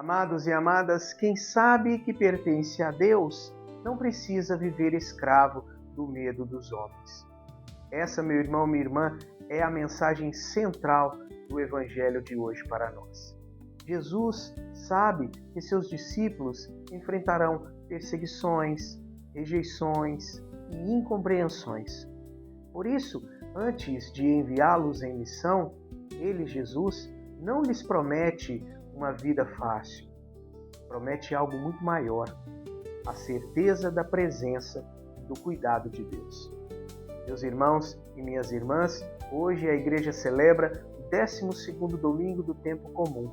Amados e amadas, quem sabe que pertence a Deus não precisa viver escravo do medo dos homens. Essa, meu irmão, minha irmã, é a mensagem central do Evangelho de hoje para nós. Jesus sabe que seus discípulos enfrentarão perseguições, rejeições e incompreensões. Por isso, antes de enviá-los em missão, ele, Jesus, não lhes promete uma vida fácil. Promete algo muito maior, a certeza da presença e do cuidado de Deus. Meus irmãos e minhas irmãs, hoje a igreja celebra o 12º domingo do tempo comum.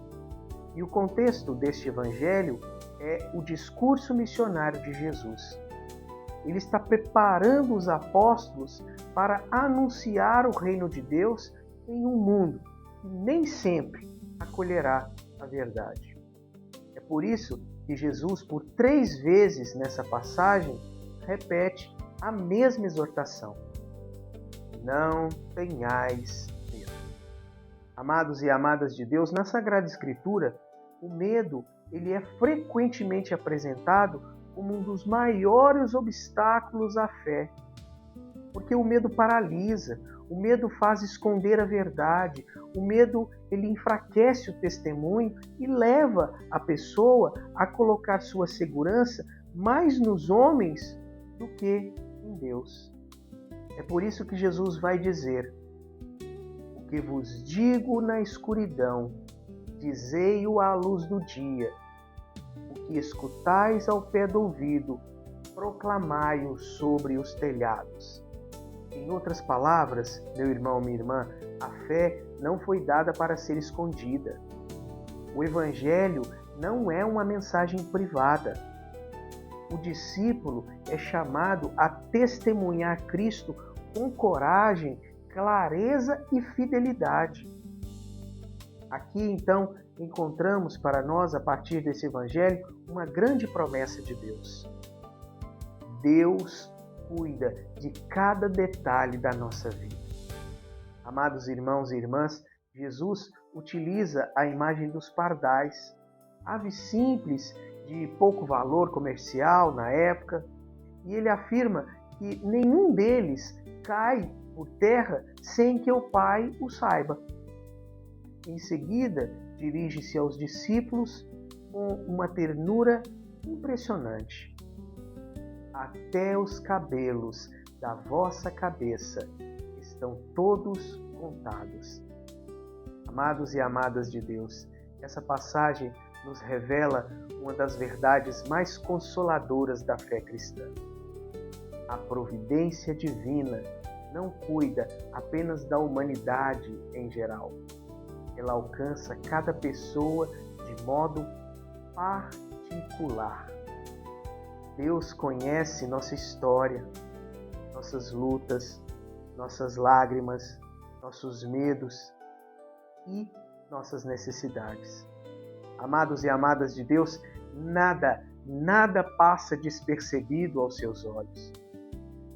E o contexto deste evangelho é o discurso missionário de Jesus. Ele está preparando os apóstolos para anunciar o reino de Deus em um mundo que nem sempre acolherá a verdade. É por isso que Jesus, por 3 vezes nessa passagem, repete a mesma exortação. Não tenhais medo. Amados e amadas de Deus, na Sagrada Escritura, o medo ele é frequentemente apresentado como um dos maiores obstáculos à fé. Porque o medo paralisa, o medo faz esconder a verdade, o medo ele enfraquece o testemunho e leva a pessoa a colocar sua segurança mais nos homens do que em Deus. É por isso que Jesus vai dizer: o que vos digo na escuridão, dizei-o à luz do dia. O que escutais ao pé do ouvido, proclamai-o sobre os telhados. Em outras palavras, meu irmão, minha irmã, a fé não foi dada para ser escondida. O Evangelho não é uma mensagem privada. O discípulo é chamado a testemunhar Cristo com coragem, clareza e fidelidade. Aqui, então, encontramos para nós, a partir desse Evangelho, uma grande promessa de Deus. Deus cuida de cada detalhe da nossa vida. Amados irmãos e irmãs, Jesus utiliza a imagem dos pardais, aves simples de pouco valor comercial na época, e ele afirma que nenhum deles cai por terra sem que o Pai o saiba. Em seguida, dirige-se aos discípulos com uma ternura impressionante. Até os cabelos da vossa cabeça estão todos contados. Amados e amadas de Deus, essa passagem nos revela uma das verdades mais consoladoras da fé cristã. A providência divina não cuida apenas da humanidade em geral. Ela alcança cada pessoa de modo particular. Deus conhece nossa história, nossas lutas, nossas lágrimas, nossos medos e nossas necessidades. Amados e amadas de Deus, nada passa despercebido aos seus olhos.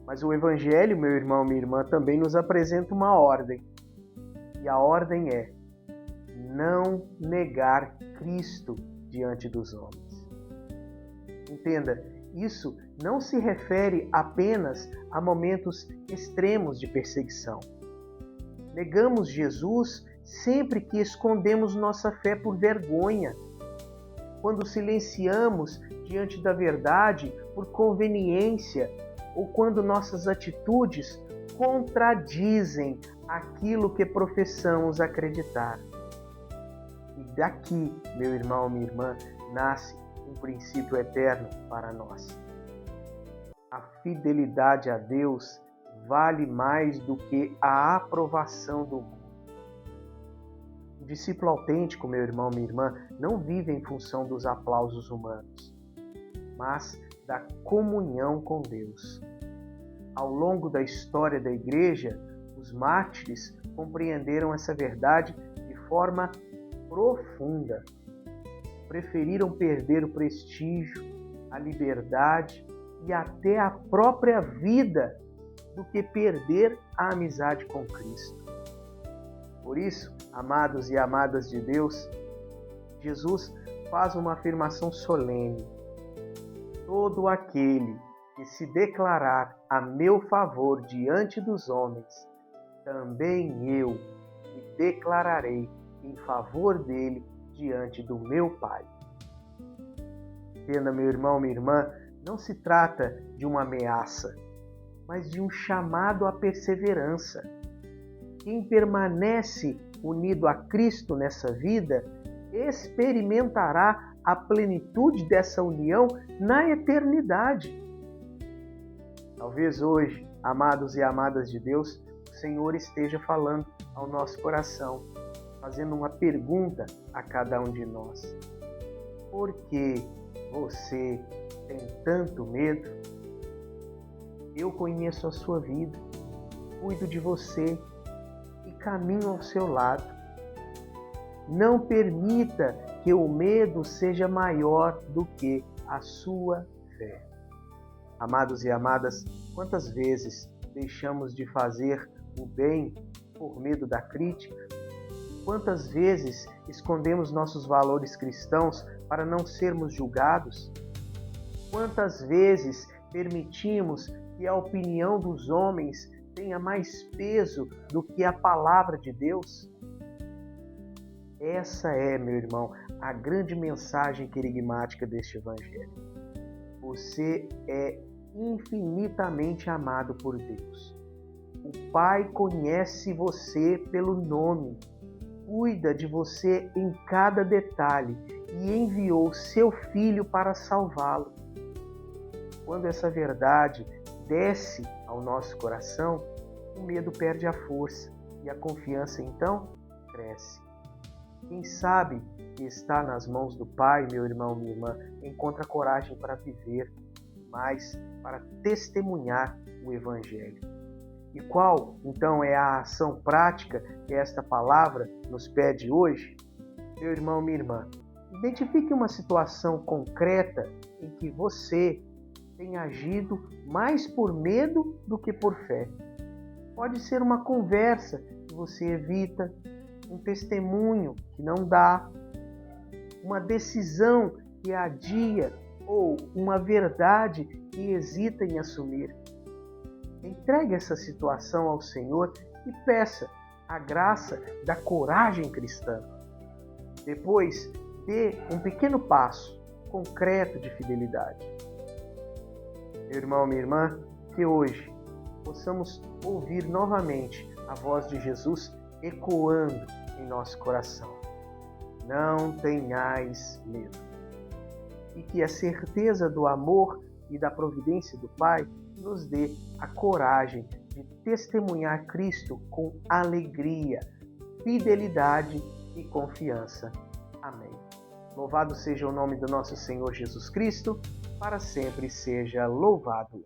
Mas o Evangelho, meu irmão, minha irmã, também nos apresenta uma ordem. E a ordem é: não negar Cristo diante dos homens. Entenda, isso não se refere apenas a momentos extremos de perseguição. Negamos Jesus sempre que escondemos nossa fé por vergonha, quando silenciamos diante da verdade por conveniência ou quando nossas atitudes contradizem aquilo que professamos acreditar. E daqui, meu irmão, minha irmã, nasce um princípio eterno para nós. A fidelidade a Deus vale mais do que a aprovação do mundo. O discípulo autêntico, meu irmão, minha irmã, não vive em função dos aplausos humanos, mas da comunhão com Deus. Ao longo da história da Igreja, os mártires compreenderam essa verdade de forma profunda. Preferiram perder o prestígio, a liberdade e até a própria vida do que perder a amizade com Cristo. Por isso, amados e amadas de Deus, Jesus faz uma afirmação solene: todo aquele que se declarar a meu favor diante dos homens, também eu me declararei em favor dele diante do meu Pai. Entenda, meu irmão, minha irmã, não se trata de uma ameaça, mas de um chamado à perseverança. Quem permanece unido a Cristo nessa vida, experimentará a plenitude dessa união na eternidade. Talvez hoje, amados e amadas de Deus, o Senhor esteja falando ao nosso coração, fazendo uma pergunta a cada um de nós. Por que você tem tanto medo? Eu conheço a sua vida, cuido de você e caminho ao seu lado. Não permita que o medo seja maior do que a sua fé. Amados e amadas, quantas vezes deixamos de fazer o bem por medo da crítica? Quantas vezes escondemos nossos valores cristãos para não sermos julgados? Quantas vezes permitimos que a opinião dos homens tenha mais peso do que a palavra de Deus? Essa é, meu irmão, a grande mensagem querigmática deste Evangelho. Você é infinitamente amado por Deus. O Pai conhece você pelo nome, cuida de você em cada detalhe e enviou seu Filho para salvá-lo. Quando essa verdade desce ao nosso coração, o medo perde a força e a confiança então cresce. Quem sabe que está nas mãos do Pai, meu irmão, minha irmã, encontra coragem para viver, mas para testemunhar o Evangelho. E qual, então, é a ação prática que esta palavra nos pede hoje? Meu irmão, minha irmã, identifique uma situação concreta em que você tem agido mais por medo do que por fé. Pode ser uma conversa que você evita, um testemunho que não dá, uma decisão que adia ou uma verdade que hesita em assumir. Entregue essa situação ao Senhor e peça a graça da coragem cristã. Depois, dê um pequeno passo concreto de fidelidade. Meu irmão, minha irmã, que hoje possamos ouvir novamente a voz de Jesus ecoando em nosso coração. Não tenhais medo. E que a certeza do amor e da providência do Pai nos dê a coragem de testemunhar Cristo com alegria, fidelidade e confiança. Amém. Louvado seja o nome do nosso Senhor Jesus Cristo, para sempre seja louvado.